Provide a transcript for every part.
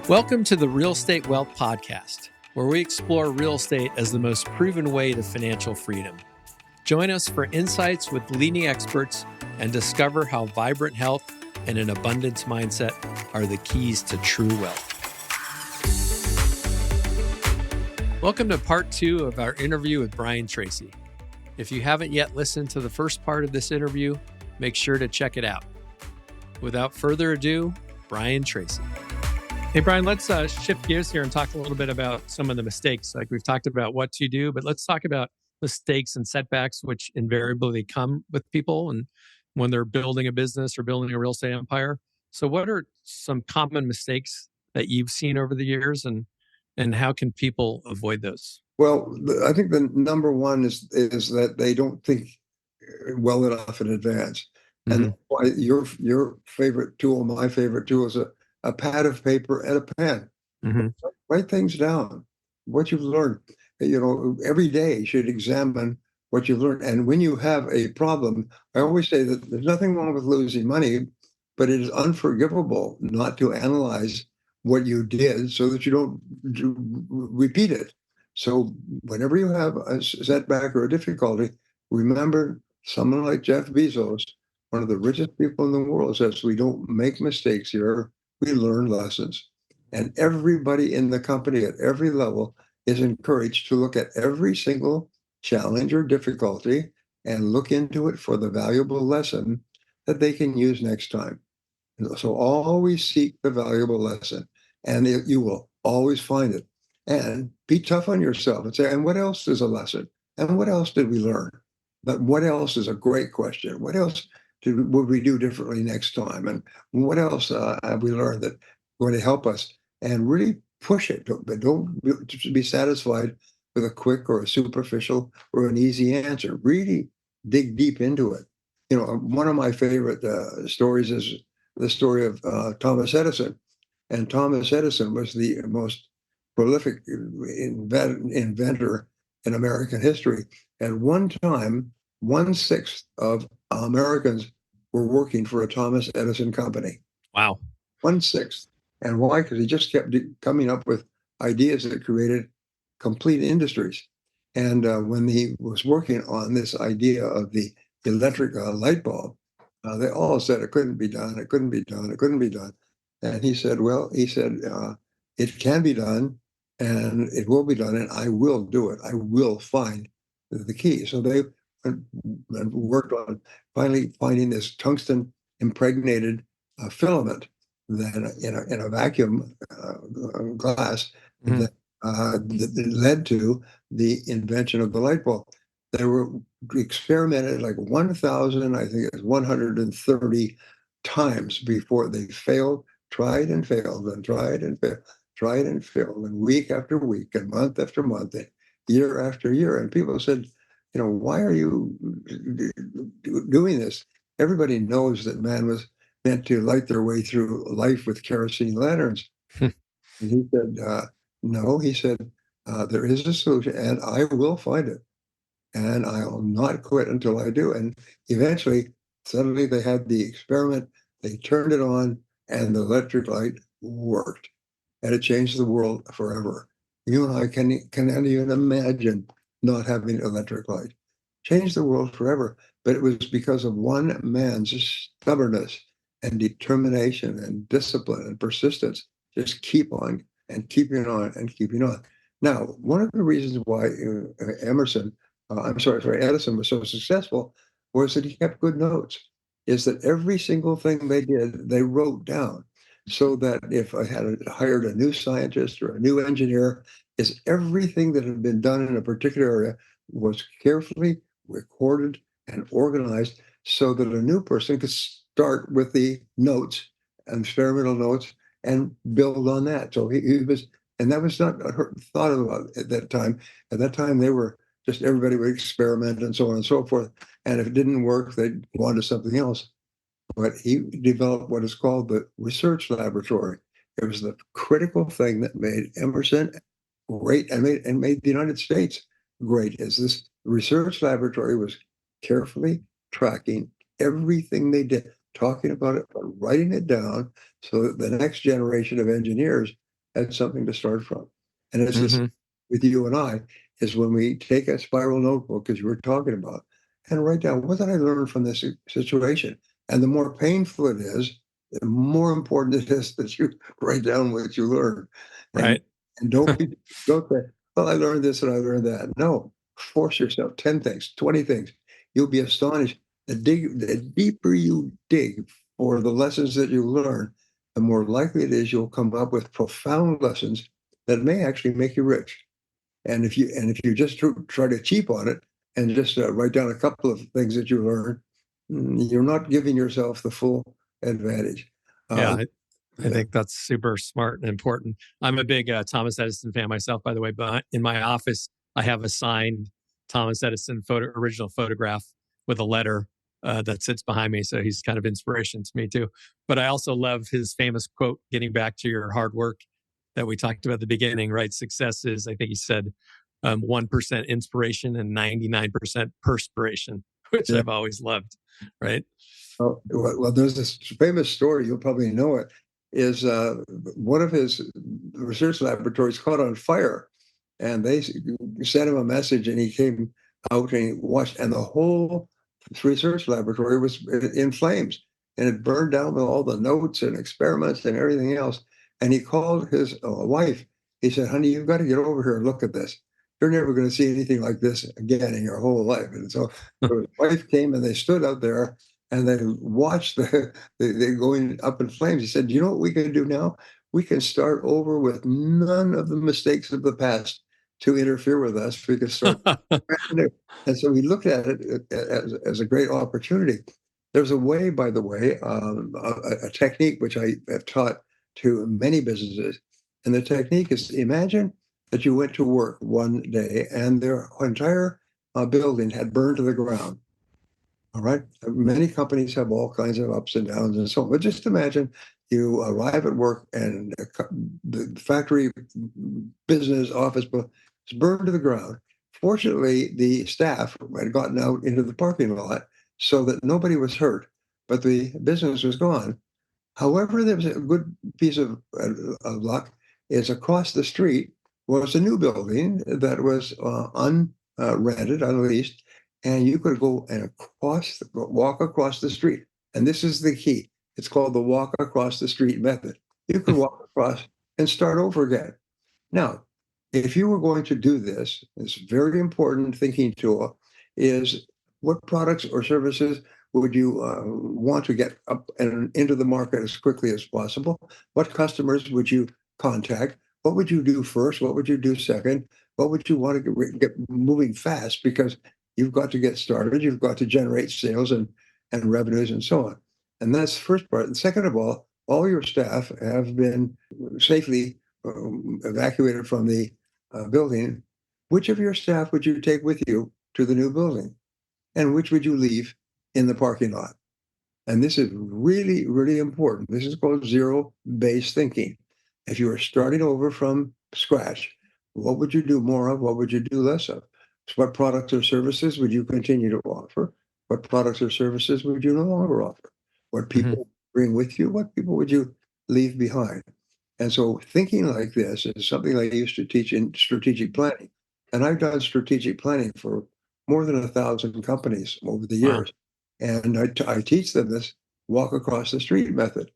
Welcome to the Real Estate Wealth Podcast, where we explore real estate as the most proven way to financial freedom. Join us for insights with leading experts and discover how vibrant health and an abundance mindset are the keys to true wealth. Welcome to part 2 of our interview with Brian Tracy. If you haven't yet listened to the first part of this interview, make sure to check it out. Without further ado, Brian Tracy. Hey, Brian, let's shift gears here and talk a little bit about some of the mistakes. Like we've talked about what to do, but let's talk about mistakes and setbacks, which invariably come with people and when they're building a business or building a real estate empire. So what are some common mistakes that you've seen over the years and how can people avoid those? Well, I think the number one is that they don't think well enough in advance. And that's why your favorite tool, my favorite tool, is a pad of paper and a pen. Write things down, what you've learned. Every day you should examine what you've learned. And when you have a problem, I always say that there's nothing wrong with losing money, but it is unforgivable not to analyze what you did so that you don't repeat it. So whenever you have a setback or a difficulty, remember someone like Jeff Bezos, one of the richest people in the world, says we don't make mistakes here, we learn lessons. And everybody in the company at every level is encouraged to look at every single challenge or difficulty and look into it for the valuable lesson that they can use next time. So always seek the valuable lesson, and you will always find it. And be tough on yourself and say, and what else is a lesson? And what else did we learn? But what else is a great question? What else would we do differently next time? And what else have we learned that's going to help us? And really push it. But don't be satisfied with a quick or a superficial or an easy answer. Really dig deep into it. One of my favorite stories is the story of Thomas Edison. And Thomas Edison was the most prolific inventor in American history. At one time, 1/6 of Americans were working for a Thomas Edison company. Wow. 1/6. And why? Because he just kept coming up with ideas that created complete industries. And when he was working on this idea of the electric light bulb, they all said it couldn't be done, it couldn't be done, it couldn't be done. And he said, it can be done, and it will be done, and I will do it. I will find the key. So they worked on finally finding this tungsten impregnated filament that in a vacuum glass that led to the invention of the light bulb. They were experimented like 1,130 times before they failed, tried and failed, and tried and failed, tried and failed, and week after week, and month after month, and year after year. And people said, why are you doing this? Everybody knows that man was meant to light their way through life with kerosene lanterns. And he said, no, he said, there is a solution, and I will find it. And I will not quit until I do. And eventually, suddenly they had the experiment, they turned it on, and the electric light worked. And it changed the world forever. You and I cannot even imagine not having electric light. Changed the world forever. But it was because of one man's stubbornness and determination and discipline and persistence. Just keep on and keeping on and keeping on. Now, one of the reasons why Edison was so successful was that he kept good notes. Is that every single thing they did, they wrote down. So that if I had hired a new scientist or a new engineer, is everything that had been done in a particular area was carefully recorded and organized so that a new person could start with the notes, experimental notes, and build on that. So he was, and that was not thought about at that time. At that time, they were just everybody would experiment and so on and so forth. And if it didn't work, they'd go on to something else. But he developed what is called the research laboratory. It was the critical thing that made Emerson great and made the United States great. Is this research laboratory was carefully tracking everything they did, talking about it, but writing it down so that the next generation of engineers had something to start from. And it's this Mm-hmm. with you and I is when we take a spiral notebook, as you were talking about, and write down what did I learn from this situation. And the more painful it is, the more important it is that you write down what you learned. And Right. and don't say, well, I learned this and I learned that. No, force yourself 10 things, 20 things. You'll be astonished. The deeper you dig for the lessons that you learn, the more likely it is you'll come up with profound lessons that may actually make you rich. And if you just try to cheap on it and just write down a couple of things that you learned, you're not giving yourself the full advantage. Yeah. Uh, I think that's super smart and important. I'm a big Thomas Edison fan myself, by the way, but in my office, I have a signed Thomas Edison original photograph with a letter that sits behind me. So he's kind of inspiration to me too. But I also love his famous quote, getting back to your hard work that we talked about at the beginning, right? Success is, I think he said, 1% inspiration and 99% perspiration, which yeah. I've always loved, right? Well, there's this famous story, you'll probably know it, is one of his research laboratories caught on fire. And they sent him a message, and he came out and he watched, and the whole research laboratory was in flames. And it burned down with all the notes and experiments and everything else. And he called his wife. He said, honey, you've got to get over here and look at this. You're never going to see anything like this again in your whole life. And so his wife came, and they stood out there and they watched the going up in flames. He said, "Do you know what we can do now? We can start over with none of the mistakes of the past to interfere with us. We can start brand new." And so he looked at it as a great opportunity. There's a way, by the way, a technique which I have taught to many businesses. And the technique is, imagine that you went to work one day and their entire building had burned to the ground. All right. Many companies have all kinds of ups and downs and so on. But just imagine you arrive at work and the factory, business, office is burned to the ground. Fortunately, the staff had gotten out into the parking lot so that nobody was hurt, but the business was gone. However, there was a good piece of luck is across the street was a new building that was unrented, unleased, and you could go and walk across the street. And this is the key. It's called the walk across the street method. You could walk across and start over again. Now, if you were going to do this, this very important thinking tool is what products or services would you want to get up and into the market as quickly as possible? What customers would you contact? What would you do first? What would you do second? What would you want to get moving fast? Because you've got to get started. You've got to generate sales and revenues and so on. And that's the first part. And second of all your staff have been safely evacuated from the building. Which of your staff would you take with you to the new building? And which would you leave in the parking lot? And this is really, really important. This is called zero-based thinking. If you were starting over from scratch, what would you do more of? What would you do less of? What products or services would you continue to offer? What products or services would you no longer offer? What people bring with you? What people would you leave behind? And so thinking like this is something I used to teach in strategic planning. And I've done strategic planning for more than 1,000 companies over the Wow. years. And I teach them this walk across the street method.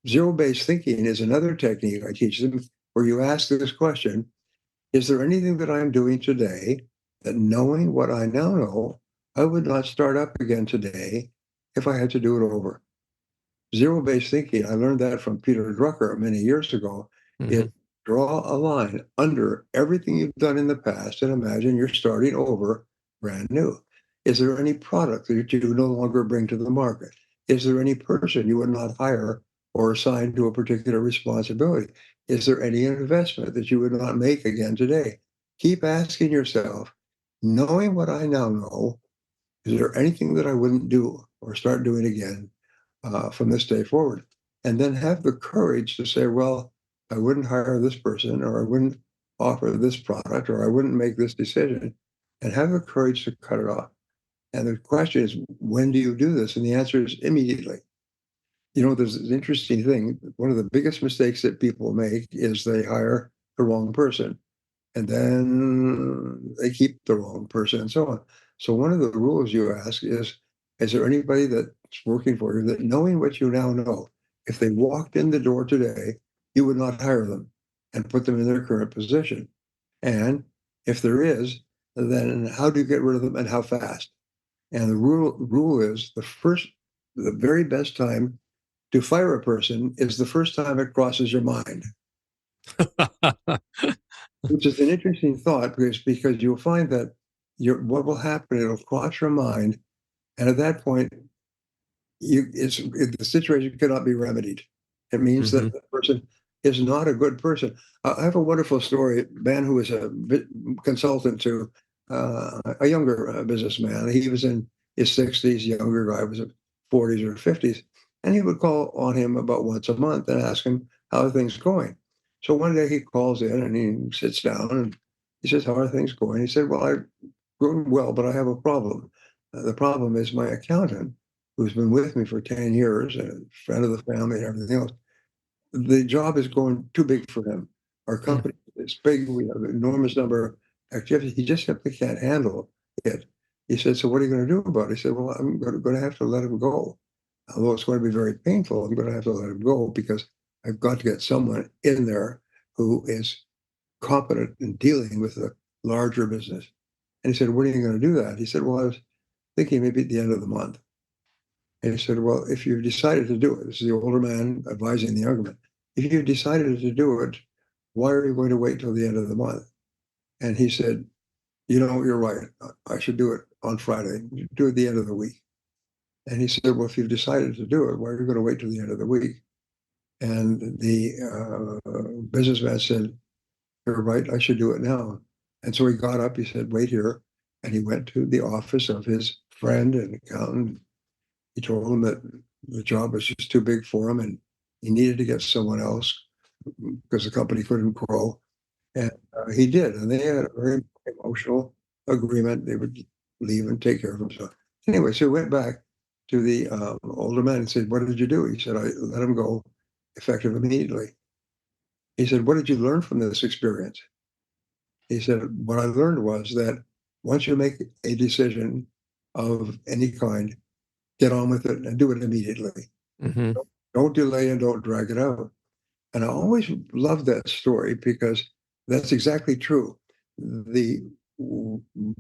Zero-based thinking is another technique I teach them where you ask this question, is there anything that I'm doing today that, knowing what I now know, I would not start up again today if I had to do it over? Zero-based thinking, I learned that from Peter Drucker many years ago, is draw a line under everything you've done in the past and imagine you're starting over brand new. Is there any product that you no longer bring to the market? Is there any person you would not hire or assign to a particular responsibility? Is there any investment that you would not make again today? Keep asking yourself, knowing what I now know, is there anything that I wouldn't do or start doing again from this day forward? And then have the courage to say, well, I wouldn't hire this person, or I wouldn't offer this product, or I wouldn't make this decision, and have the courage to cut it off. And the question is, when do you do this? And the answer is immediately. There's an interesting thing. One of the biggest mistakes that people make is they hire the wrong person, and then they keep the wrong person, and so on. So one of the rules you ask is there anybody that's working for you that, knowing what you now know, if they walked in the door today, you would not hire them and put them in their current position? And if there is, then how do you get rid of them and how fast? And the rule is the very best time to fire a person is the first time it crosses your mind, which is an interesting thought because you'll find that what will happen, it'll cross your mind. And at that point, the situation cannot be remedied. It means that the person is not a good person. I have a wonderful story. A man who was a consultant to a younger businessman. He was in his 60s, younger guy was in 40s or 50s. And he would call on him about once a month and ask him, how are things going? So one day he calls in and he sits down and he says, how are things going? He said, well, I'm going well, but I have a problem. The problem is my accountant, who's been with me for 10 years and a friend of the family and everything else, the job is going too big for him. Our company is big. We have an enormous number of activities. He just simply can't handle it. He said, so what are you going to do about it? He said, well, I'm going to have to let him go. Although it's going to be very painful, I'm going to have to let him go because I've got to get someone in there who is competent in dealing with a larger business. And he said, when are you going to do that? He said, well, I was thinking maybe at the end of the month. And he said, well, if you've decided to do it, this is the older man advising the younger man, if you've decided to do it, why are you going to wait till the end of the month? And he said, you're right. I should do it on Friday. Do it at the end of the week. And he said, well, if you've decided to do it, why are you going to wait till the end of the week? And the businessman said, you're right. I should do it now. And so he got up. He said, wait here. And he went to the office of his friend and accountant. He told him that the job was just too big for him and he needed to get someone else because the company couldn't grow. And he did. And they had a very emotional agreement. They would leave and take care of himself. Anyway, so he went back to the older man and said, what did you do? He said, I let him go effective immediately. He said, what did you learn from this experience? He said, what I learned was that once you make a decision of any kind, get on with it and do it immediately. Mm-hmm. Don't delay and don't drag it out. And I always love that story because that's exactly true. The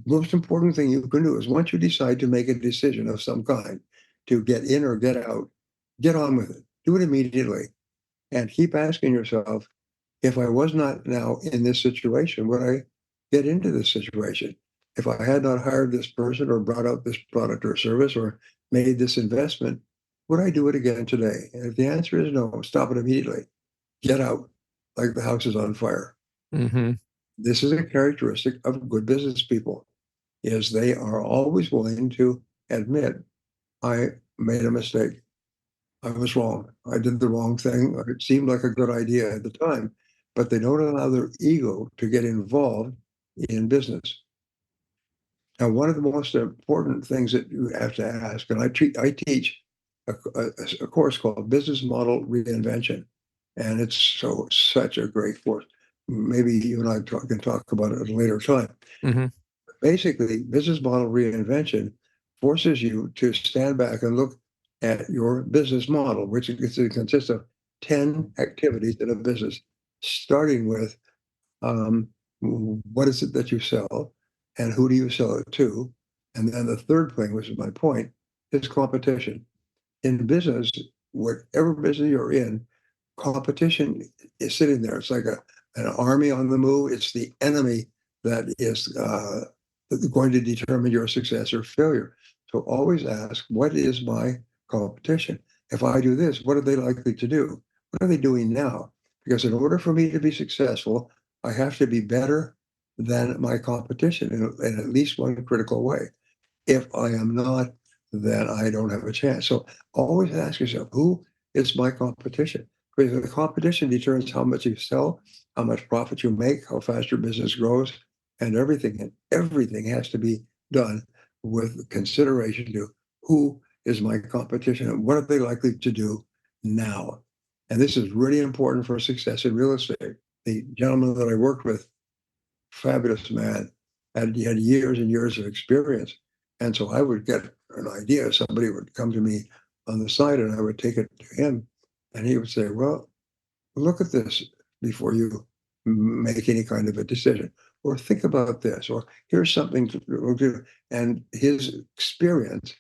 most important thing you can do is once you decide to make a decision of some kind to get in or get out, get on with it. Do it immediately and keep asking yourself, if I was not now in this situation, would I get into this situation? If I had not hired this person or brought out this product or service or made this investment, would I do it again today? And if the answer is no, stop it immediately. Get out like the house is on fire. Mm-hmm. This is a characteristic of good business people, is they are always willing to admit, I made a mistake. I was wrong. I did the wrong thing. It seemed like a good idea at the time, but they don't allow their ego to get involved in business. Now, one of the most important things that you have to ask, and I teach a course called Business Model Reinvention, and it's such a great course. Maybe you and I can talk about it at a later time. Mm-hmm. Basically, business model reinvention forces you to stand back and look at your business model, which consists of 10 activities in a business, starting with what is it that you sell and who do you sell it to? And then the third thing, which is my point, is competition. In business, whatever business you're in, competition is sitting there. It's like an army on the move. It's the enemy that is going to determine your success or failure. So always ask, what is my competition? If I do this, what are they likely to do? What are they doing now? Because in order for me to be successful, I have to be better than my competition in at least one critical way. If I am not, then I don't have a chance. So always ask yourself, who is my competition? Because the competition determines how much you sell, how much profit you make, how fast your business grows, and everything. And everything has to be done with consideration to who is my competition and what are they likely to do now. And this is really important for success in real estate. The gentleman that I worked with, fabulous man, had years and years of experience. And so I would get an idea. Somebody would come to me on the side and I would take it to him. And he would say, well, look at this before you make any kind of a decision. Or think about this. Or here's something to do. And his experience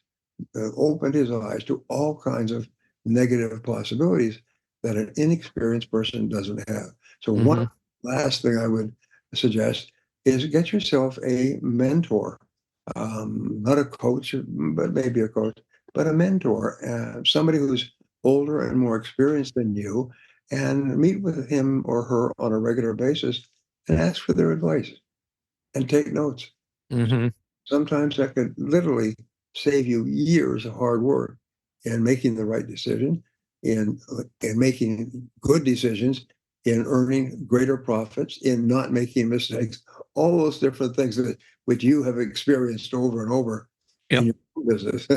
opened his eyes to all kinds of negative possibilities that an inexperienced person doesn't have. So one last thing I would suggest is get yourself a mentor, not a coach, but maybe a coach, but a mentor, somebody who's older and more experienced than you, and meet with him or her on a regular basis and ask for their advice and take notes. Sometimes that could literally save you years of hard work in making the right decision, in making good decisions, in earning greater profits, in not making mistakes, all those different things that which you have experienced over and over in your business.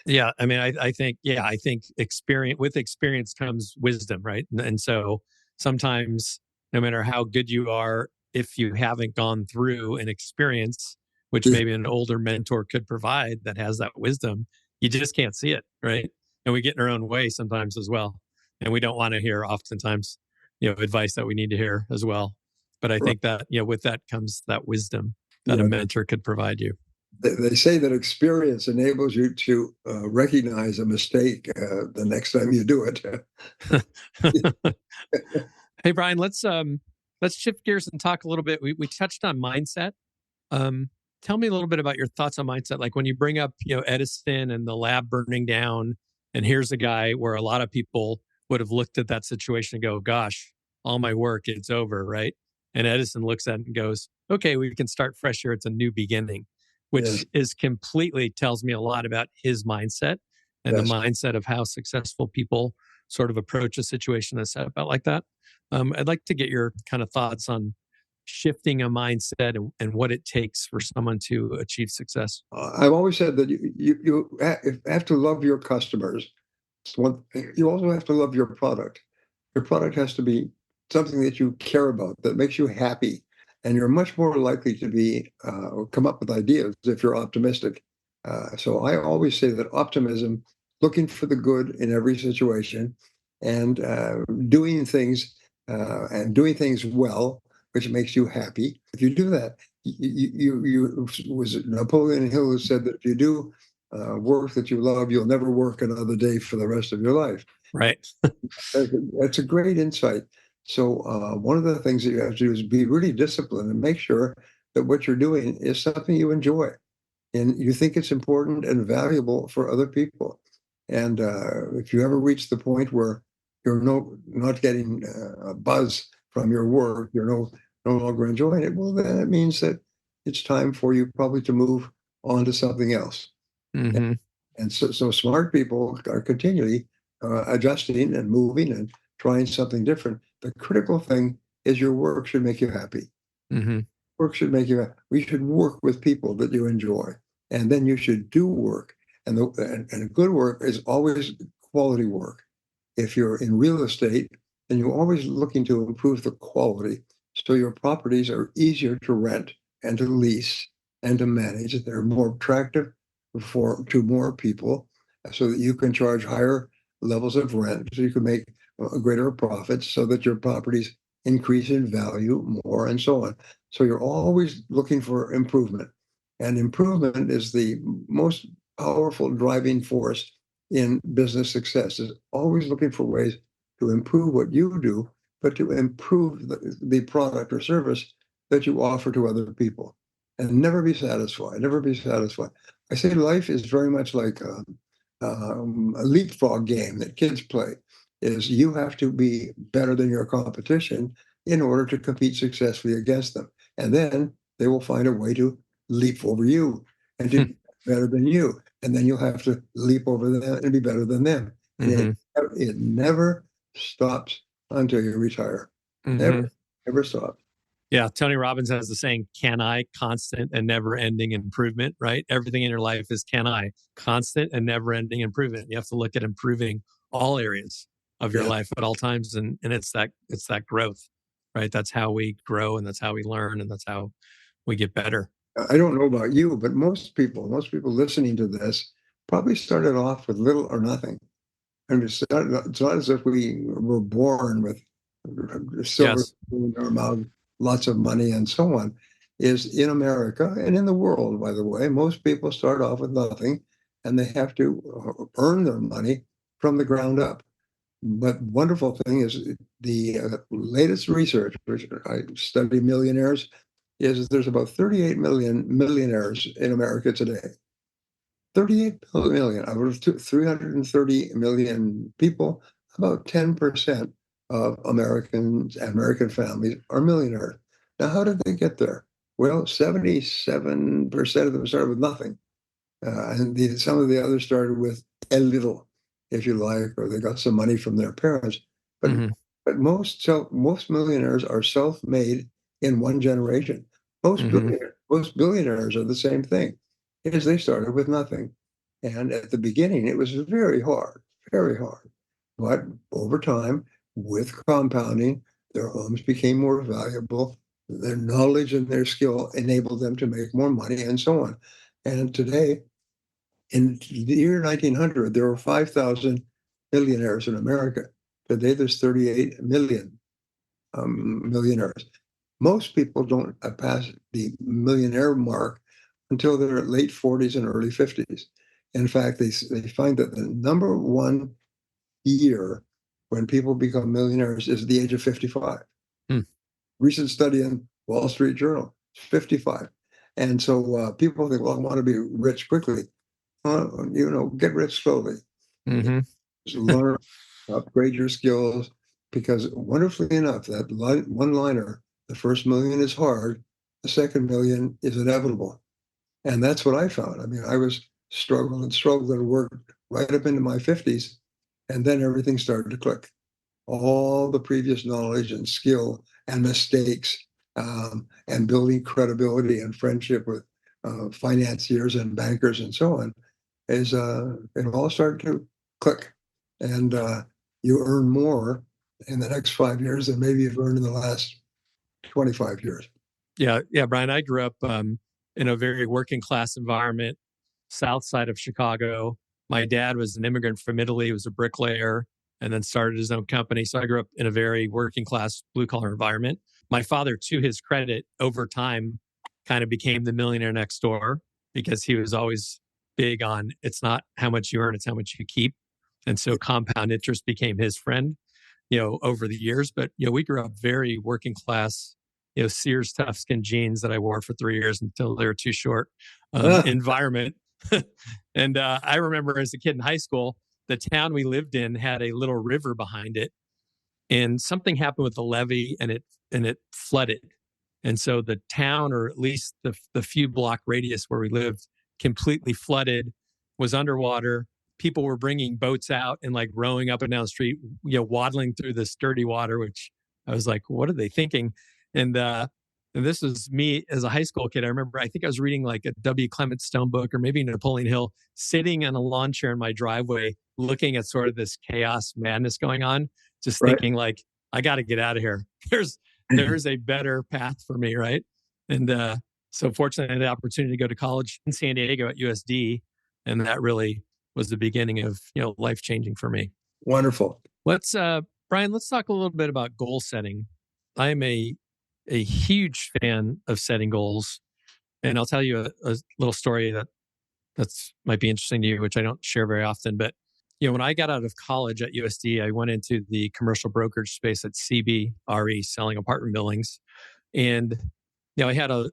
Yeah. I mean, I think with experience comes wisdom, right? And so sometimes no matter how good you are, if you haven't gone through an experience, which maybe an older mentor could provide that has that wisdom, you just can't see it, right? And we get in our own way sometimes as well. And we don't want to hear oftentimes, advice that we need to hear as well. But I think that, with that comes that wisdom that a mentor could provide you. They say that experience enables you to recognize a mistake the next time you do it. Hey, Brian, let's shift gears and talk a little bit. We touched on mindset. Tell me a little bit about your thoughts on mindset. Like when you bring up, Edison and the lab burning down, and here's a guy where a lot of people would have looked at that situation and go, gosh, all my work, it's over, right? And Edison looks at it and goes, okay, we can start fresh here. It's a new beginning, which is completely tells me a lot about his mindset and the mindset of how successful people sort of approach a situation that's set about like that. I'd like to get your kind of thoughts on shifting a mindset and what it takes for someone to achieve success. I've always said that you have to love your customers. You also have to love your product. Your product has to be something that you care about, that makes you happy, and you're much more likely to be come up with ideas if you're optimistic. So I always say that optimism, looking for the good in every situation, and doing things well, which makes you happy. If you do that, you was it Napoleon Hill who said that if you do work that you love, you'll never work another day for the rest of your life. Right. That's a great insight. So one of the things that you have to do is be really disciplined and make sure that what you're doing is something you enjoy and you think it's important and valuable for other people. And if you ever reach the point where you're not getting a buzz from your work, you're no longer enjoying it, well, then it means that it's time for you probably to move on to something else. And so smart people are continually adjusting and moving and trying something different. The critical thing is your work should make you happy. Work should make you happy. We should work with people that you enjoy, and then you should do work. And good work is always quality work. If you're in real estate, then you're always looking to improve the quality, so your properties are easier to rent and to lease and to manage. They're more attractive to more people, so that you can charge higher levels of rent, so you can make greater profits, so that your properties increase in value more, and so on. So you're always looking for improvement, and improvement is the most powerful driving force in business success. Is always looking for ways to improve what you do, but to improve the product or service that you offer to other people, and never be satisfied. Never be satisfied. I say life is very much like a leapfrog game that kids play. Is you have to be better than your competition in order to compete successfully against them, and then they will find a way to leap over you and to be better than you, and then you'll have to leap over them and be better than them. And it never stops until you retire. Never stops. Yeah, Tony Robbins has the saying, can I, constant and never ending improvement, right? Everything in your life is can I, constant and never ending improvement. You have to look at improving all areas. of your life at all times. And it's that growth, right? That's how we grow, and that's how we learn, and that's how we get better. I don't know about you, but most people listening to this probably started off with little or nothing. I mean, it's not as if we were born with silver Yes. spoon in our mouth, lots of money, and so on. Is in America and in the world, by the way, most people start off with nothing, and they have to earn their money from the ground up. But wonderful thing is the latest research, which I study millionaires, is there's about 38 million millionaires in America today. 38 million out of 330 million people, about 10% of Americans and American families are millionaires. Now, how did they get there? Well, 77% of them started with nothing. And some of the others started with a little, if you like, or they got some money from their parents. But but most millionaires are self-made in one generation. Most billionaires are the same thing, is they started with nothing. And at the beginning, it was very hard, very hard. But over time, with compounding, their homes became more valuable. Their knowledge and their skill enabled them to make more money, and so on. And today, in the year 1900, there were 5,000 millionaires in America. Today, there's 38 million millionaires. Most people don't pass the millionaire mark until their late 40s and early 50s. In fact, they find that the number one year when people become millionaires is the age of 55. Recent study in Wall Street Journal, 55. And so people think, well, I want to be rich quickly. Get rich slowly. Just learn, upgrade your skills, because wonderfully enough, that one-liner, the first million is hard, the second million is inevitable. And that's what I found. I mean, I was struggling and worked right up into my 50s, and then everything started to click. All the previous knowledge and skill and mistakes and building credibility and friendship with financiers and bankers and so on, is it all started to click. And you earn more in the next 5 years than maybe you've earned in the last 25 years. Yeah, Brian, I grew up in a very working class environment, south side of Chicago. My dad was an immigrant from Italy. He was a bricklayer and then started his own company. So I grew up in a very working class, blue collar environment. My father, to his credit, over time kind of became the millionaire next door, because he was always big on, it's not how much you earn, it's how much you keep. And so compound interest became his friend, over the years. But, we grew up very working class, Sears tough skin jeans that I wore for 3 years until they were too short, environment. And I remember as a kid in high school, the town we lived in had a little river behind it, and something happened with the levee, and it flooded. And so the town, or at least the few block radius where we lived, completely flooded, was underwater. People were bringing boats out and like rowing up and down the street, waddling through this dirty water, which I was like, what are they thinking? And this was me as a high school kid. I remember, I think I was reading like a W. Clement Stone book, or maybe Napoleon Hill, sitting in a lawn chair in my driveway, looking at sort of this chaos madness going on, just thinking like, I got to get out of here. There's a better path for me, right? And so fortunately, I had the opportunity to go to college in San Diego at USD, and that really was the beginning of life changing for me. Wonderful. Brian, let's talk a little bit about goal setting. I am a huge fan of setting goals, and I'll tell you a little story that's might be interesting to you, which I don't share very often. But when I got out of college at USD, I went into the commercial brokerage space at CBRE, selling apartment buildings, and I had a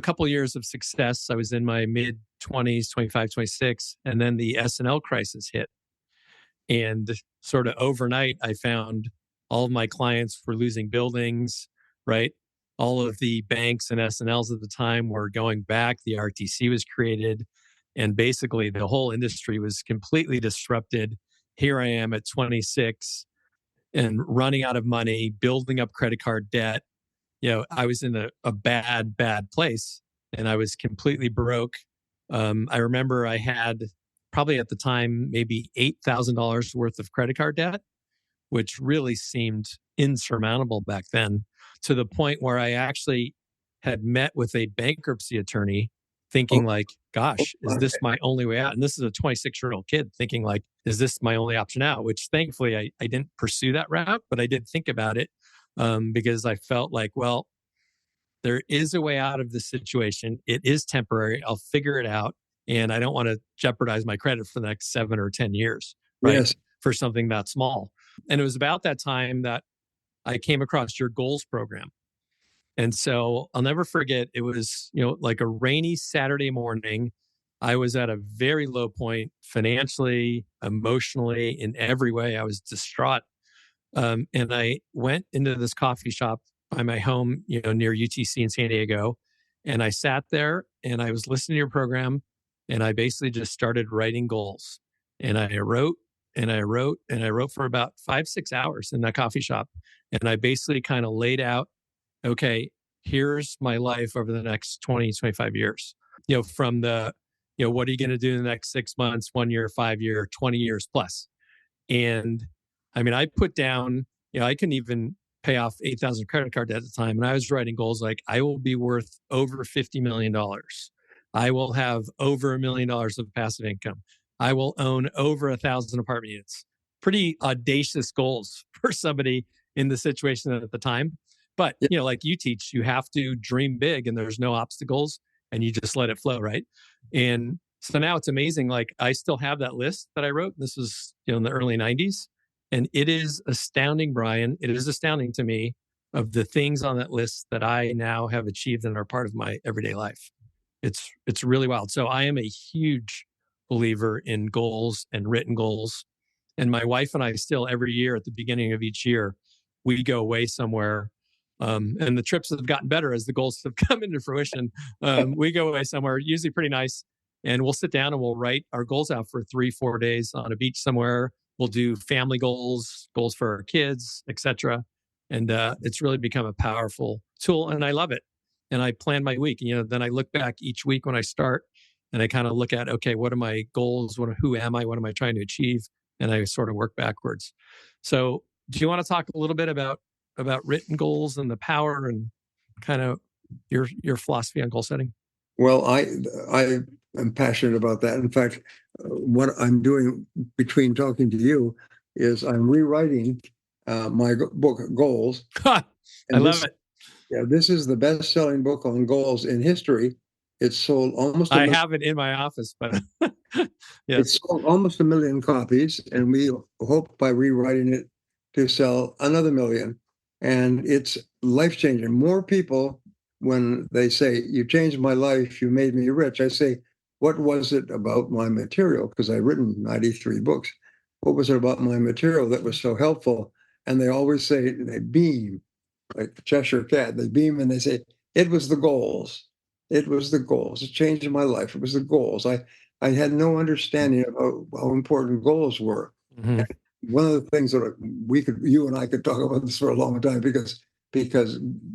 couple of years of success. I was in my mid 20s, 25, 26, and then the S&L crisis hit. And sort of overnight, I found all of my clients were losing buildings, right? All of the banks and S&Ls at the time were going back. The RTC was created. And basically, the whole industry was completely disrupted. Here I am at 26 and running out of money, building up credit card debt. I was in a bad place, and I was completely broke. I remember I had probably at the time maybe $8,000 worth of credit card debt. which really seemed insurmountable back then, to the point where I actually had met with a bankruptcy attorney thinking Oh, like, gosh, is okay. this my only way out? And this is a 26-year-old kid thinking like, is this my only option out? Which thankfully I didn't pursue that route, but I did think about it because I felt like, well, there is a way out of this situation. It is temporary. I'll figure it out. And I don't want to jeopardize my credit for the next 7 or 10 years, right? Yes. For something that small. And it was about that time that I came across your goals program. And so I'll never forget, it was, like a rainy Saturday morning. I was at a very low point financially, emotionally, in every way. I was distraught. And I went into this coffee shop by my home, near UTC in San Diego. And I sat there and I was listening to your program. And I basically just started writing goals. And I wrote and I wrote and I wrote for about 5, 6 hours in that coffee shop. And I basically kind of laid out, okay, here's my life over the next 20, 25 years. From the, what are you going to do in the next 6 months, 1 year, 5 year, 20 years plus? And I mean, I put down, I couldn't even pay off 8,000 credit card debt at the time. And I was writing goals like, I will be worth over $50 million. I will have over $1 million of passive income. I will own over 1,000 apartment units. Pretty audacious goals for somebody in the situation at the time. But, Yeah. like you teach, you have to dream big and there's no obstacles and you just let it flow, right? And so now it's amazing. Like I still have that list that I wrote. This was, in the early 90s. And it is astounding, Brian. It is astounding to me of the things on that list that I now have achieved and are part of my everyday life. It's really wild. So I am a huge believer in goals and written goals. And my wife and I still every year at the beginning of each year, we go away somewhere. And the trips have gotten better as the goals have come into fruition. We go away somewhere, usually pretty nice, and we'll sit down and we'll write our goals out for 3, 4 days on a beach somewhere. We'll do family goals, goals for our kids, etc. And it's really become a powerful tool, and I love it. And I plan my week. Then I look back each week when I start, and I kind of look at, okay, what are my goals? Who am I? What am I trying to achieve? And I sort of work backwards. So, do you want to talk a little bit about written goals and the power and kind of your philosophy on goal setting? Well, I am passionate about that. In fact, what I'm doing between talking to you is I'm rewriting my book Goals, I and love it. this is the best-selling book on goals in history. It's sold almost I have it in my office, but yes. It's sold almost 1 million copies, and we hope by rewriting it to sell another million. And it's life-changing. More people, when they say, "You changed my life, you made me rich," I say, "What was it about my material?" Because I've written 93 books. What was it about my material that was so helpful? And they always say, they beam, like the Cheshire Cat. They beam and they say, "It was the goals. It was the goals. It changed my life. It was the goals." I had no understanding of how important goals were. Mm-hmm. One of the things that you and I could talk about this for a long time because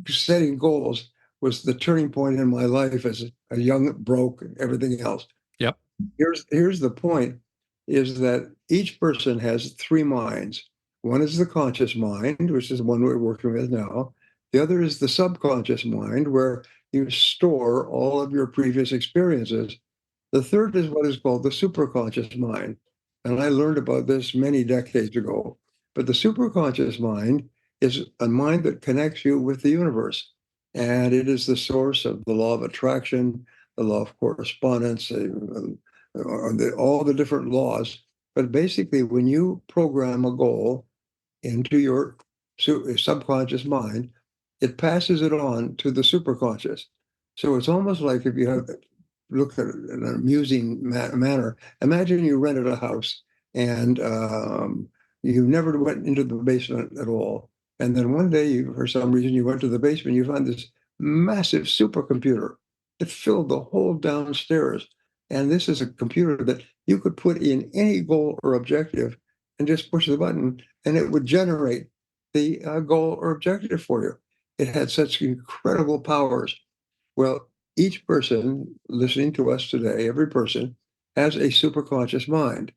setting goals was the turning point in my life as a young broke everything else. Yep. Here's the point: is that each person has 3 minds. One is the conscious mind, which is the one we're working with now. The other is the subconscious mind, where you store all of your previous experiences. The third is what is called the superconscious mind. And I learned about this many decades ago. But the superconscious mind is a mind that connects you with the universe. And it is the source of the law of attraction, the law of correspondence, all the different laws. But basically, when you program a goal into your subconscious mind, it passes it on to the superconscious. So it's almost like if you have look at it in an amusing manner. Imagine you rented a house and you never went into the basement at all. And then one day, for some reason, you went to the basement, you found this massive supercomputer. It filled the whole downstairs. And this is a computer that you could put in any goal or objective and just push the button, and it would generate the goal or objective for you. It had such incredible powers. Well, each person listening to us today, every person, has a superconscious mind.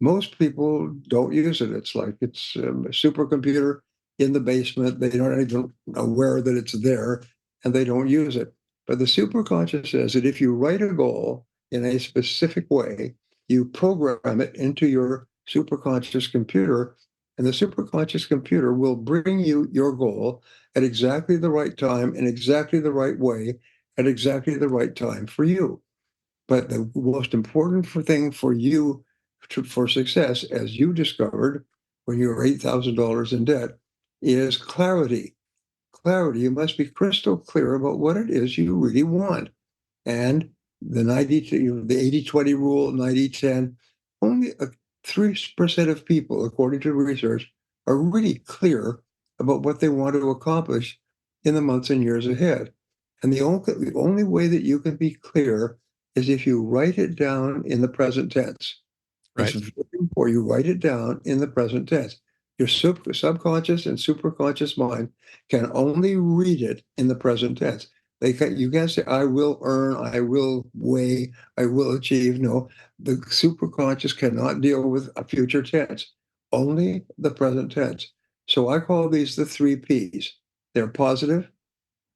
Most people don't use it. It's like it's a supercomputer in the basement. They don't even aware that it's there, and they don't use it. But the superconscious says that if you write a goal in a specific way, you program it into your superconscious computer, and the superconscious computer will bring you your goal at exactly the right time, in exactly the right way, at exactly the right time for you. But the most important thing for you for success, as you discovered when you were $8,000 in debt, is clarity. Clarity. You must be crystal clear about what it is you really want. And the 80-20 rule, 90-10, only 3% of people, according to research, are really clear about what they want to accomplish in the months and years ahead. And the only way that you can be clear is if you write it down in the present tense. Right. It's very important you write it down in the present tense. Your subconscious and superconscious mind can only read it in the present tense. You can't say, I will earn, I will weigh, I will achieve. No, the superconscious cannot deal with a future tense, only the present tense. So I call these the 3 Ps. They're positive,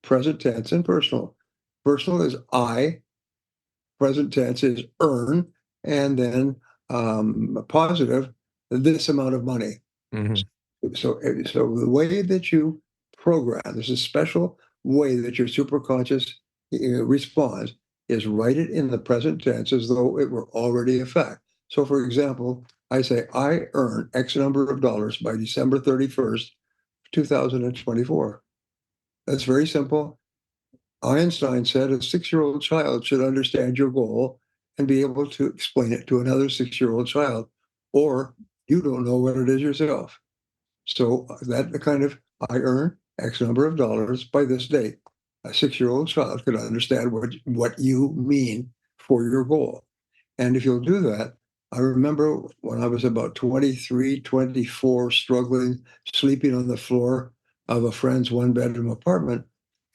present tense, and personal. Personal is I, present tense is earn, and then positive, this amount of money. Mm-hmm. So the way that you program, there's a special way that your superconscious responds, is write it in the present tense as though it were already a fact. So for example, I say, I earn X number of dollars by December 31st, 2024. That's very simple. Einstein said a 6-year-old child should understand your goal and be able to explain it to another 6-year-old child, or you don't know what it is yourself. So that kind of, I earn X number of dollars by this date. A 6-year-old child could understand what you mean for your goal. And if you'll do that, I remember when I was about 23, 24, struggling, sleeping on the floor of a friend's one-bedroom apartment,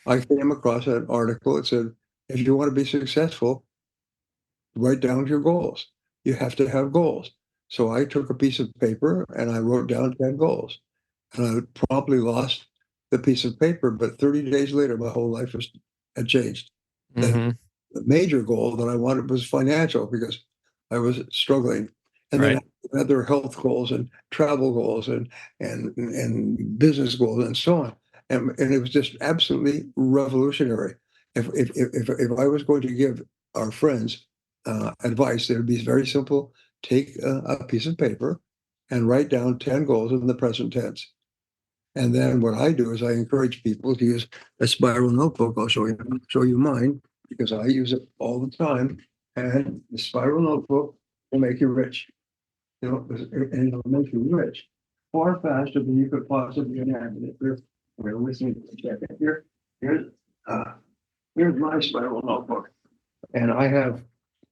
I came across an article that said, if you want to be successful, write down your goals. You have to have goals. So I took a piece of paper and I wrote down 10 goals. And I promptly lost the piece of paper, but 30 days later, my whole life had changed. Mm-hmm. The major goal that I wanted was financial because I was struggling. And then Right. other health goals and travel goals and business goals and so on. And it was just absolutely revolutionary. If I was going to give our friends advice, it would be very simple. Take a piece of paper and write down 10 goals in the present tense. And then what I do is I encourage people to use a spiral notebook. I'll show you mine because I use it all the time. And the spiral notebook will make you rich. And it'll make you rich far faster than you could possibly imagine. We're listening to the second here. Here's my spiral notebook. And I have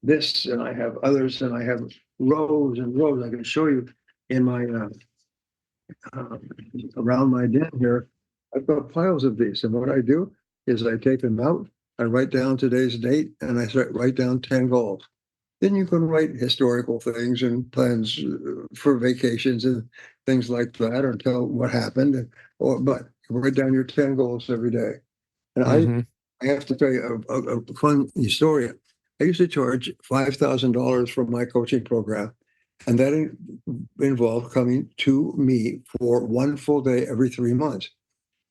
this and I have others and I have rows and rows. I can show you in my around my den here. I've got piles of these. And what I do is I take them out, I write down today's date, and I write down 10 goals. Then you can write historical things and plans for vacations and things like that, or tell what happened. But you write down your 10 goals every day. And Mm-hmm. I have to tell you a fun story. I used to charge $5,000 for my coaching program, and that involved coming to me for one full day every 3 months.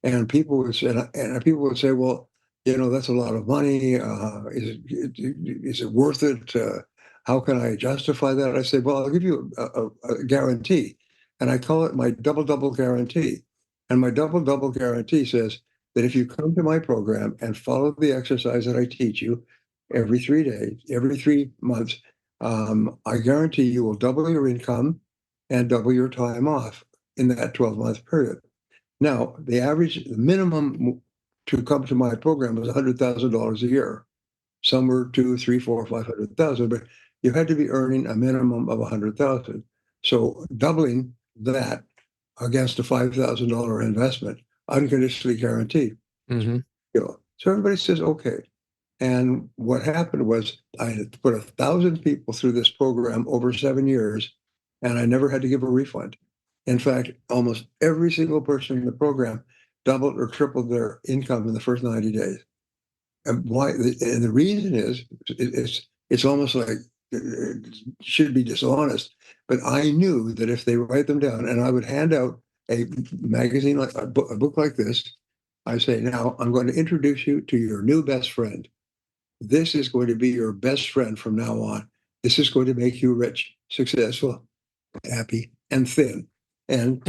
And people would say, well, that's a lot of money. Is it worth it? How can I justify that? I say, well, I'll give you a guarantee. And I call it my double guarantee. And my double guarantee says that if you come to my program and follow the exercise that I teach you every 3 days, every 3 months, I guarantee you will double your income and double your time off in that 12-month period. Now, the minimum to come to my program was $100,000 a year. Some were 2, 3, 4, 500,000, but you had to be earning a minimum of 100,000. So doubling that against a $5,000 investment, unconditionally guaranteed. Mm-hmm. So everybody says, okay. And what happened was I had put 1,000 people through this program over 7 years, and I never had to give a refund. In fact, almost every single person in the program doubled or tripled their income in the first 90 days. And why? And the reason is it's almost like it should be dishonest, but I knew that if they write them down, and I would hand out a magazine like a book like this, I say, now I'm going to introduce you to your new best friend. This is going to be your best friend from now on. This is going to make you rich, successful, happy, and thin. And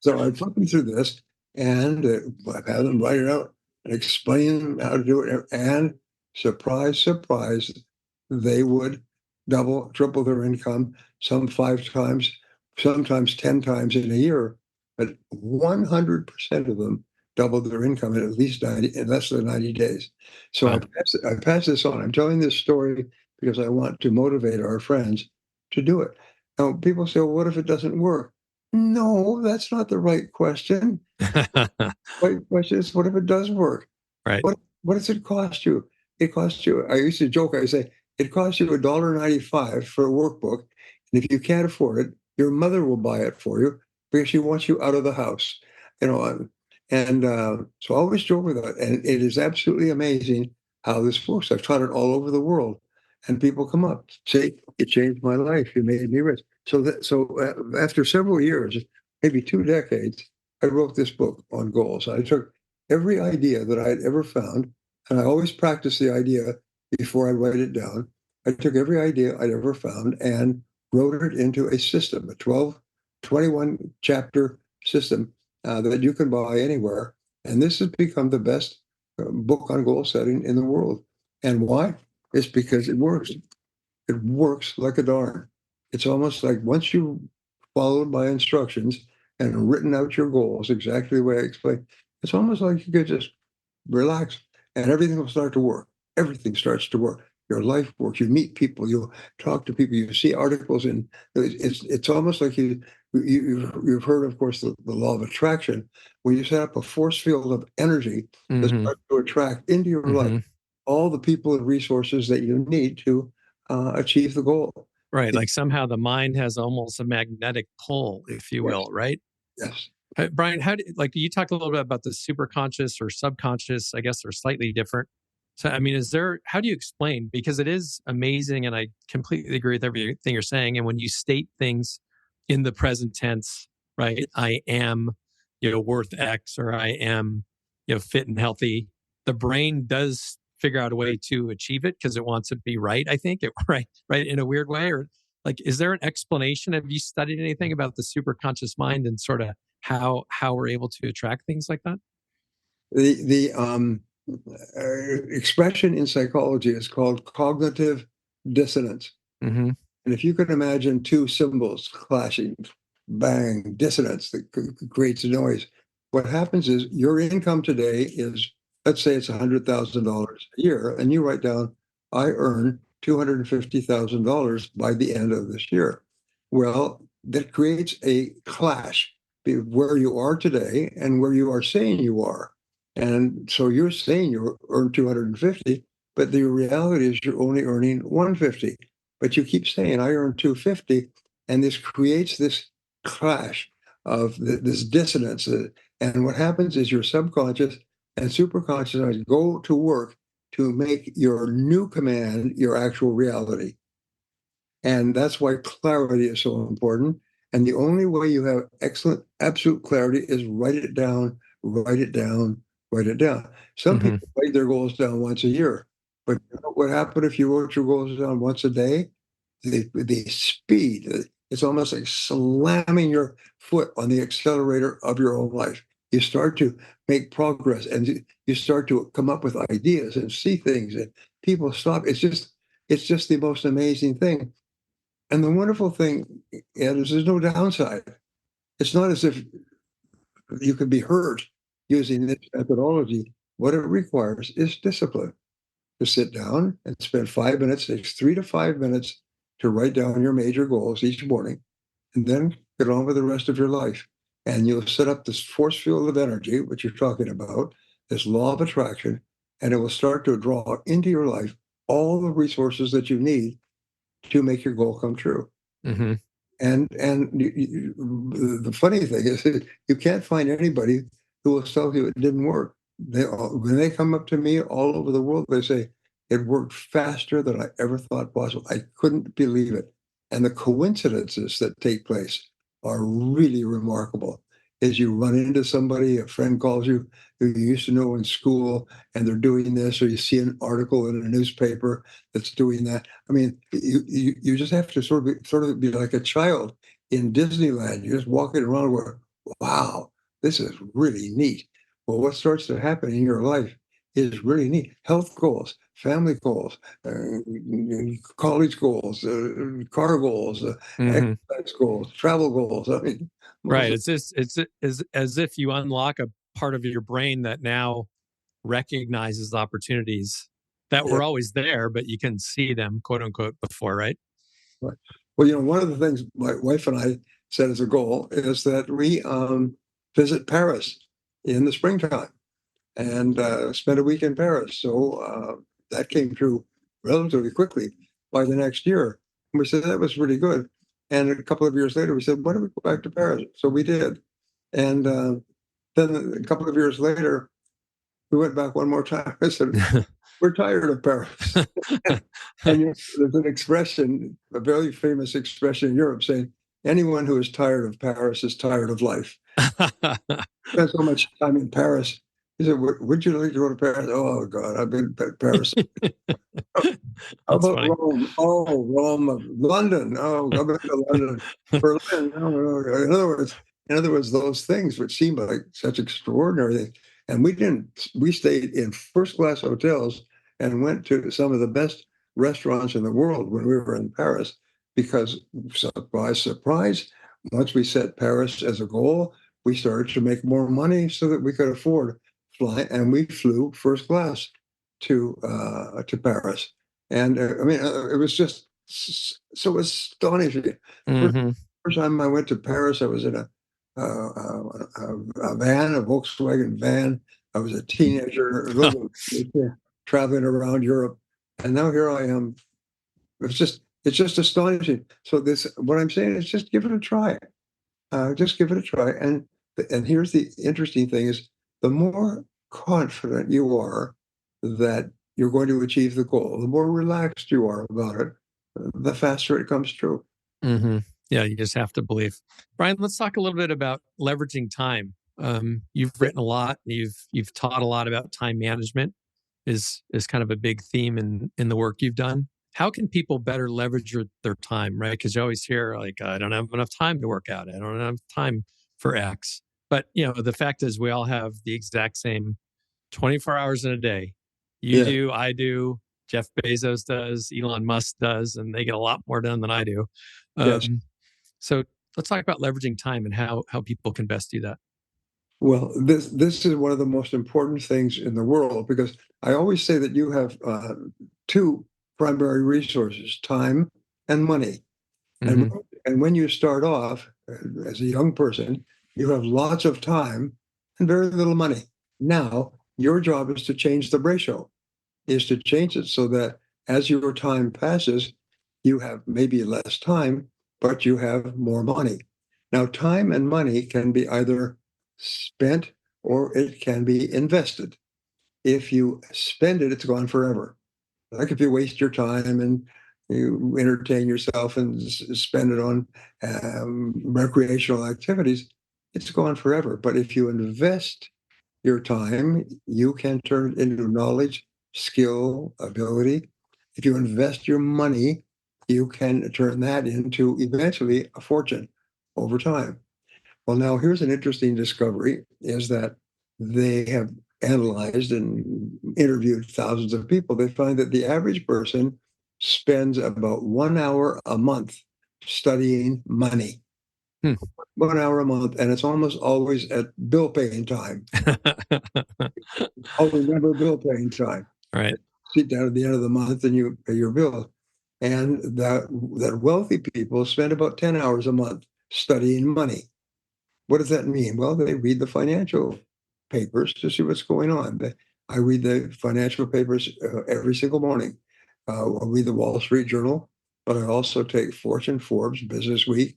so I put them through this, and I've had them write it out and explain how to do it. And surprise, surprise, they would double, triple their income, some 5 times, sometimes 10 times in a year. But 100% of them doubled their income in at least 90, in less than 90 days. So Wow. I pass this on. I'm telling this story because I want to motivate our friends to do it. Now, people say, well, what if it doesn't work? No, that's not the right question. Right question is, what if it does work? Right. What does it cost you? It costs you, I used to joke, I say, it costs you $1.95 for a workbook. And if you can't afford it, your mother will buy it for you because she wants you out of the house. You know, so I always joke with that. And it is absolutely amazing how this works. I've taught it all over the world. And people come up, say, it changed my life. You made me rich. So after several years, maybe 2 decades, I wrote this book on goals. I took every idea that I had ever found, and I always practice the idea before I write it down. I took every idea I'd ever found and wrote it into a system, a 21 chapter system that you can buy anywhere. And this has become the best book on goal setting in the world. And why? It's because it works. It works like a darn. It's almost like once you followed my instructions and written out your goals exactly the way I explained, it's almost like you could just relax and everything will start to work. Everything starts to work. Your life works. You meet people. You talk to people. You see articles, and it's almost like you've heard, of course, the law of attraction, where you set up a force field of energy that starts to attract into your life all the people and resources that you need to achieve the goal. Right. Like somehow the mind has almost a magnetic pull, if you will, right? Yes. Brian, like you talked a little bit about the superconscious or subconscious, I guess they're slightly different. So, I mean, how do you explain? Because it is amazing. And I completely agree with everything you're saying. And when you state things in the present tense, right? I am, worth X, or I am, fit and healthy. The brain does figure out a way to achieve it because it wants to be right. I think right in a weird way. Or like, is there an explanation? Have you studied anything about the superconscious mind and sort of how we're able to attract things like that? The expression in psychology is called cognitive dissonance. Mm-hmm. And if you can imagine 2 cymbals clashing, bang, dissonance that creates a noise, what happens is your income today is, let's say it's $100,000 a year, and you write down, I earn $250,000 by the end of this year. Well, that creates a clash where you are today and where you are saying you are. And so you're saying you earn 250, but the reality is you're only earning 150. But you keep saying, I earn 250, and this creates this clash of this dissonance. And what happens is your subconscious and superconscious go to work to make your new command your actual reality. And that's why clarity is so important. And the only way you have excellent, absolute clarity is write it down, write it down, write it down. Some people write their goals down once a year. But you know what happened if you wrote your goals down once a day? The speed, it's almost like slamming your foot on the accelerator of your own life. You start to make progress and you start to come up with ideas and see things, and people stop. It's just the most amazing thing. And the wonderful thing, Ed, is there's no downside. It's not as if you could be hurt using this methodology. What it requires is discipline. To sit down and spend 5 minutes, it takes 3 to 5 minutes to write down your major goals each morning, and then get on with the rest of your life. And you'll set up this force field of energy, which you're talking about, this law of attraction, and it will start to draw into your life all the resources that you need to make your goal come true. Mm-hmm. The funny thing is that you can't find anybody who will tell you it didn't work. When they come up to me all over the world, they say it worked faster than I ever thought possible. I couldn't believe it. And the coincidences that take place are really remarkable. As you run into somebody, a friend calls you who you used to know in school, and they're doing this, or you see an article in a newspaper that's doing that. I mean, you just have to sort of be like a child in Disneyland. You're just walking around where, wow, this is really neat. Well, what starts to happen in your life is really neat. Health goals, family goals, college goals, car goals, Hmm. exercise goals, travel goals. I mean, Right. It's just it's as if you unlock a part of your brain that now recognizes opportunities that yeah, were always there, but you can see them, quote unquote, before, right? right. Well, one of the things my wife and I set as a goal is that we visit Paris in the springtime and spent a week in Paris. So that came true relatively quickly by the next year. And we said that was really good. And a couple of years later, we said, why don't we go back to Paris? So we did. And then a couple of years later, we went back one more time. I said, we're tired of Paris. And there's an expression, a very famous expression in Europe saying, anyone who is tired of Paris is tired of life. Spent so much time in Paris. He said, would you like to go to Paris? Oh, God, I've been to Paris. How That's about funny. Rome? Oh, Rome, London. Oh, I've been to London, Berlin. No, no. In other words, those things which seem like such extraordinary things. And we didn't, we stayed in first class hotels and went to some of the best restaurants in the world when we were in Paris because, surprise, surprise, once we set Paris as a goal, we started to make more money so that we could afford flying, and we flew first class to Paris. And I mean, it was just so astonishing. First, Hmm. first time I went to Paris, I was in a van, a Volkswagen van. I was a teenager, traveling around Europe, and now here I am. It's just astonishing. So what I'm saying is, just give it a try. Just give it a try. And here's the interesting thing: is the more confident you are that you're going to achieve the goal, the more relaxed you are about it, the faster it comes true. Hmm. Yeah, you just have to believe. Brian, let's talk a little bit about leveraging time. You've written a lot. You've taught a lot about time management. Is kind of a big theme in the work you've done. How can people better leverage their time, right? Because you always hear like, I don't have enough time to work out. I don't have time for X. But the fact is, we all have the exact same 24 hours in a day. You Yeah. do, I do, Jeff Bezos does, Elon Musk does, and they get a lot more done than I do. Yes. Um, so let's talk about leveraging time and how people can best do that. Well, this is one of the most important things in the world because I always say that you have two primary resources: time and money. And Hmm. and when you start off as a young person, you have lots of time and very little money. Now, your job is to change the ratio, is to change it so that as your time passes, you have maybe less time, but you have more money. Now, time and money can be either spent or it can be invested. If you spend it, it's gone forever. Like if you waste your time and you entertain yourself and spend it on recreational activities, it's gone forever. But if you invest your time, you can turn it into knowledge, skill, ability. If you invest your money, you can turn that into eventually a fortune over time. Well, now here's an interesting discovery is that they have analyzed and interviewed thousands of people. They find that the average person spends about 1 hour a month studying money. Hmm. 1 hour a month, and it's almost always at bill paying time. Always remember bill paying time. Right. Sit down at the end of the month and you pay your bill. And that wealthy people spend about 10 hours a month studying money. What does that mean? Well, they read the financial papers to see what's going on. I read the financial papers every single morning. I read the Wall Street Journal, but I also take Fortune, Forbes, Business Week,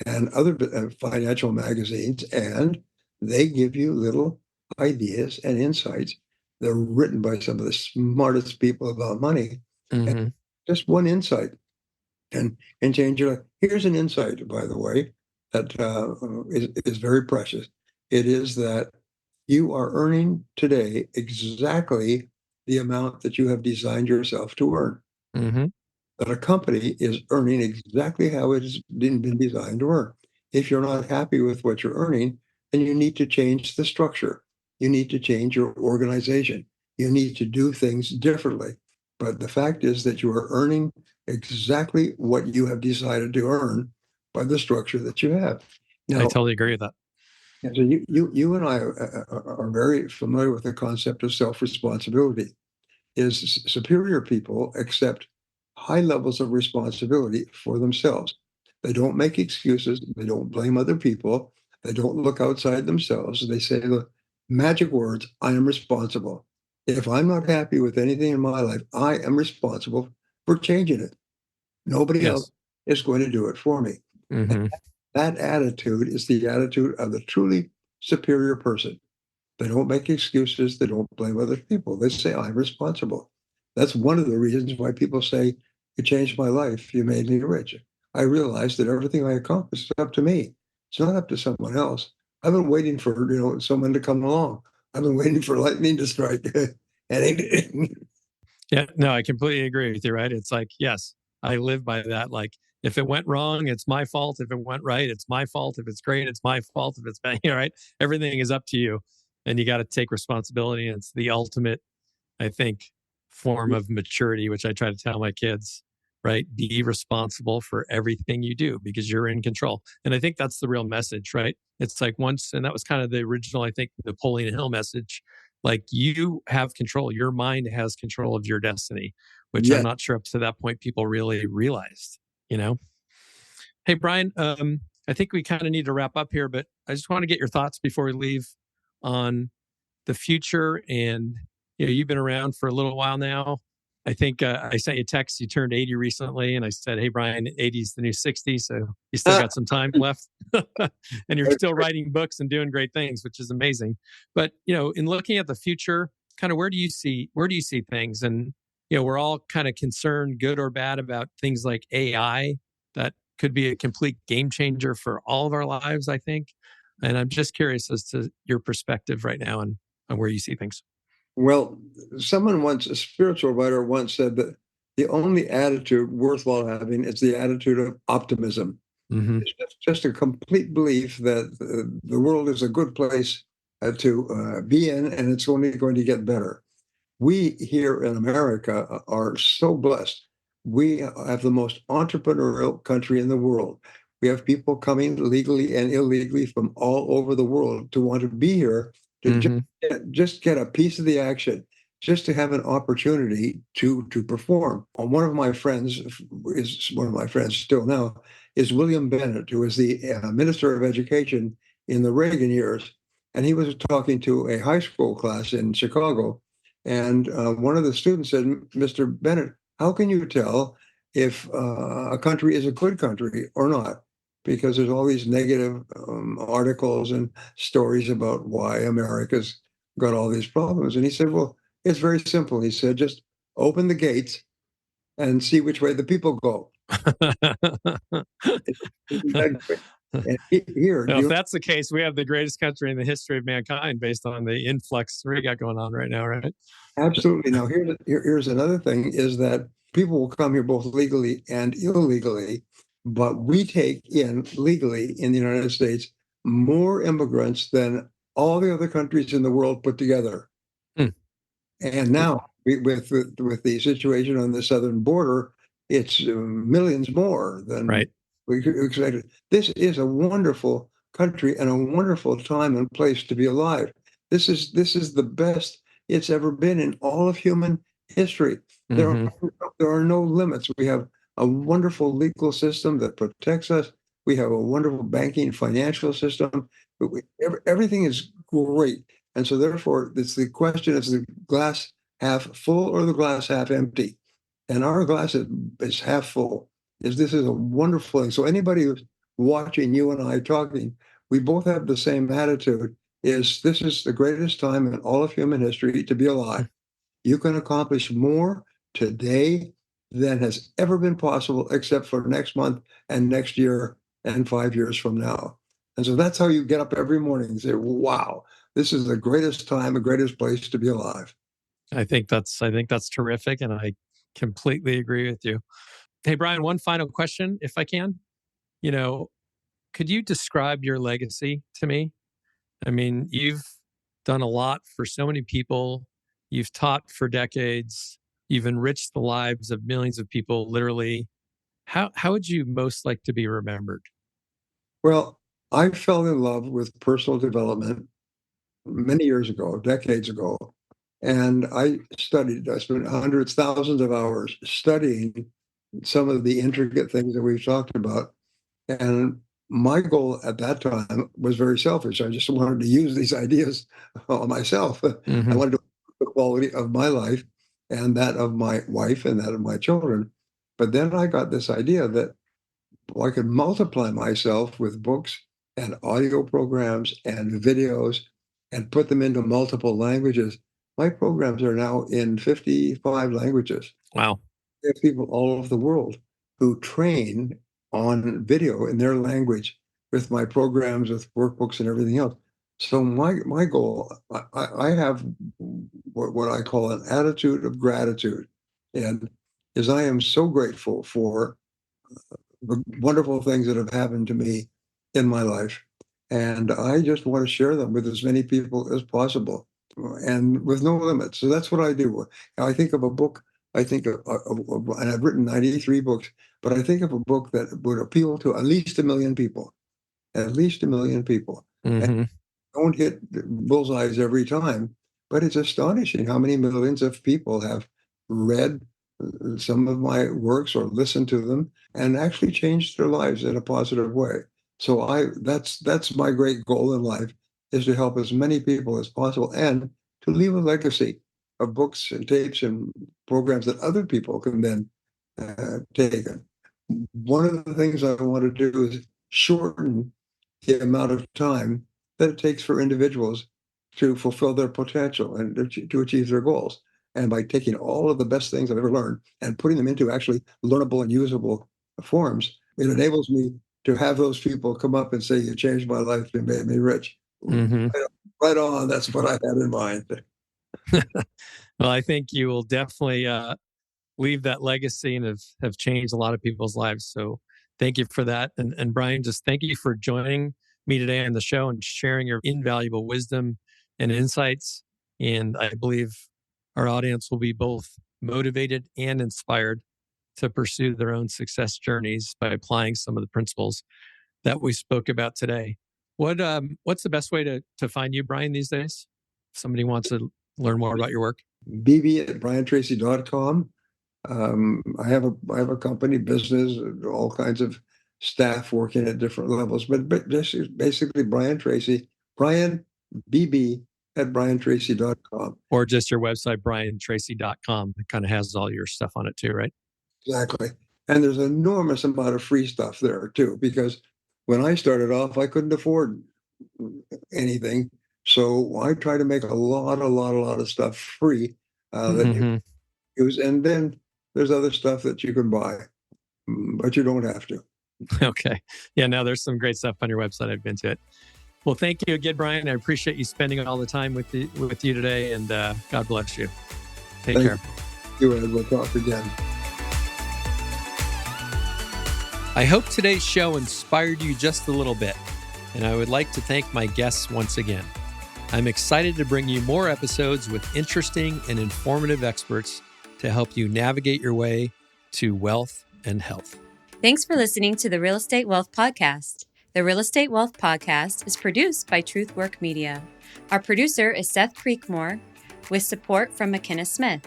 and other financial magazines, and they give you little ideas and insights. They're written by some of the smartest people about money. And Mm-hmm. just one insight can change your life. Here's an insight, by the way, that is very precious. It is that you are earning today exactly the amount that you have designed yourself to earn. Mm-hmm. That a company is earning exactly how it has been designed to earn. If you're not happy with what you're earning, then you need to change the structure. You need to change your organization. You need to do things differently. But the fact is that you are earning exactly what you have decided to earn by the structure that you have. I Now, totally agree with that. so you and I are very familiar with the concept of self-responsibility. Is superior people accept high levels of responsibility for themselves. They don't make excuses. They don't blame other people. They don't look outside themselves. They say the magic words, I am responsible. If I'm not happy with anything in my life, I am responsible for changing it. Nobody else Yes. is going to do it for me. And Mm-hmm. that attitude is the attitude of the truly superior person. They don't make excuses. They don't blame other people. They say, I'm responsible. That's one of the reasons why people say, you changed my life. You made me rich. I realized that everything I accomplished is up to me. It's not up to someone else. I've been waiting for, someone to come along. I've been waiting for lightning to strike. And Yeah, no, I completely agree with you, right? It's like, yes, I live by that. Like, if it went wrong, it's my fault. If it went right, it's my fault. If it's great, it's my fault. If it's bad, right? Everything is up to you. And you got to take responsibility. And it's the ultimate, I think, form of maturity, which I try to tell my kids, right? Be responsible for everything you do because you're in control. And I think that's the real message, right? It's like once, and that was kind of the original, I think, Napoleon Hill message. Like you have control, your mind has control of your destiny, which I'm yes, not sure up to that point people really realized, you know? Hey, Brian, I think we kind of need to wrap up here, but I just want to get your thoughts before we leave on the future. And you've been around for a little while now. I think I sent you a text. You turned 80 recently, and I said, "Hey, Brian, 80 is the new 60, so you still got some time left, and you're still writing books and doing great things, which is amazing." But in looking at the future, kind of where do you see things? And we're all kind of concerned, good or bad, about things like AI that could be a complete game changer for all of our lives, I think. And I'm just curious as to your perspective right now and where you see things. well, a spiritual writer once said that the only attitude worthwhile having is the attitude of optimism. Mm-hmm. It's just a complete belief that the world is a good place to be in, and it's only going to get better. We here in America are so blessed. We have the most entrepreneurial country in the world. We have people coming legally and illegally from all over the world to want to be here to Mm-hmm. just get a piece of the action, just to have an opportunity to perform. One of my friends is one of my friends still now is William Bennett, who was the Minister of Education in the Reagan years, and he was talking to a high school class in Chicago, and one of the students said, "Mr. Bennett, how can you tell if a country is a good country or not? Because there's all these negative articles and stories about why America's got all these problems." And he said, "Well, it's very simple." He said, "Just open the gates and see which way the people go." And here, Well, if that's the case, we have the greatest country in the history of mankind based on the influx we got going on right now, right? absolutely. Now, here's another thing is that people will come here both legally and illegally, but we take in legally in the United States more immigrants than all the other countries in the world put together. Hmm. And now, with the situation on the southern border, it's millions more than Right. we expected. This is a wonderful country and a wonderful time and place to be alive. This is the best it's ever been in all of human history. There Mm-hmm. are, there are no limits. We have a wonderful legal system that protects us. We have a wonderful banking financial system. Everything is great. And so therefore, it's the question, is the glass half full or the glass half empty? And our glass is half full. This is a wonderful thing. So anybody who's watching you and I talking, we both have the same attitude, is this is the greatest time in all of human history to be alive. You can accomplish more today than has ever been possible, except for next month and next year and 5 years from now. And so that's how you get up every morning and say, wow, this is the greatest time, the greatest place to be alive. I think that's terrific, and I completely agree with you. Hey, Brian, one final question, if I can. You know, could you describe your legacy to me? I mean, you've done a lot for so many people. You've taught for decades. You've enriched the lives of millions of people, literally. How would you most like to be remembered? Well, I fell in love with personal development many years ago, decades ago. And I spent hundreds, thousands of hours studying some of the intricate things that we've talked about. And my goal at that time was very selfish. I just wanted to use these ideas on myself. I wanted to improve the quality of my life and that of my wife and that of my children. But then I got this idea that I could multiply myself with books and audio programs and videos and put them into multiple languages. My programs are now in 55 languages. Wow. There are people all over the world who train on video in their language with my programs, with workbooks and everything else. So my goal, I have what I call an attitude of gratitude, and is I am so grateful for the wonderful things that have happened to me in my life, and I just want to share them with as many people as possible, and with no limits. So that's what I do. I think of a book. I think and I've written 93 books, but I think of a book that would appeal to at least 1 million people, at least 1 million people. And don't hit bullseyes every time, but it's astonishing how many millions of people have read some of my works or listened to them and actually changed their lives in a positive way. So that's my great goal in life, is to help as many people as possible and to leave a legacy of books and tapes and programs that other people can then take. One of the things I want to do is shorten the amount of time that it takes for individuals to fulfill their potential and to achieve their goals. And by taking all of the best things I've ever learned and putting them into actually learnable and usable forms, it enables me to have those people come up and say, you changed my life, you made me rich. Right on. That's what I had in mind. Well, I think you will definitely leave that legacy and have changed a lot of people's lives. So thank you for that. And Brian, just thank you for joining me today on the show and sharing your invaluable wisdom and insights. And I believe our audience will be both motivated and inspired to pursue their own success journeys by applying some of the principles that we spoke about today. What's the best way to find you, Brian, these days? If somebody wants to learn more about your work. bb@briantracy.com. I have a company, business, all kinds of staff working at different levels, but just basically Brian Tracy, Brian bb@briantracy.com. Or just your website, briantracy.com. It kind of has all your stuff on it too, right? Exactly. And there's an enormous amount of free stuff there too, because when I started off, I couldn't afford anything. So I try to make a lot of stuff free that you use. And then there's other stuff that you can buy, but you don't have to. Okay. Yeah, no, there's some great stuff on your website. I've been to it. Well, thank you again, Brian. I appreciate you spending all the time with you today, and God bless you. Take care. Thank you, Ed. We'll talk again. I hope today's show inspired you just a little bit, and I would like to thank my guests once again. I'm excited to bring you more episodes with interesting and informative experts to help you navigate your way to wealth and health. Thanks for listening to the Real Estate Wealth Podcast. The Real Estate Wealth Podcast is produced by Truthwork Media. Our producer is Seth Creekmore, with support from McKenna Smith.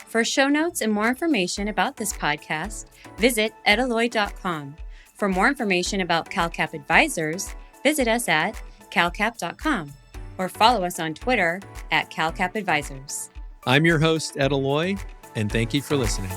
For show notes and more information about this podcast, visit edaloe.com. For more information about CalCap Advisors, visit us at calcap.com or follow us on Twitter at CalCap Advisors. I'm your host, Ed Aloe, and thank you for listening.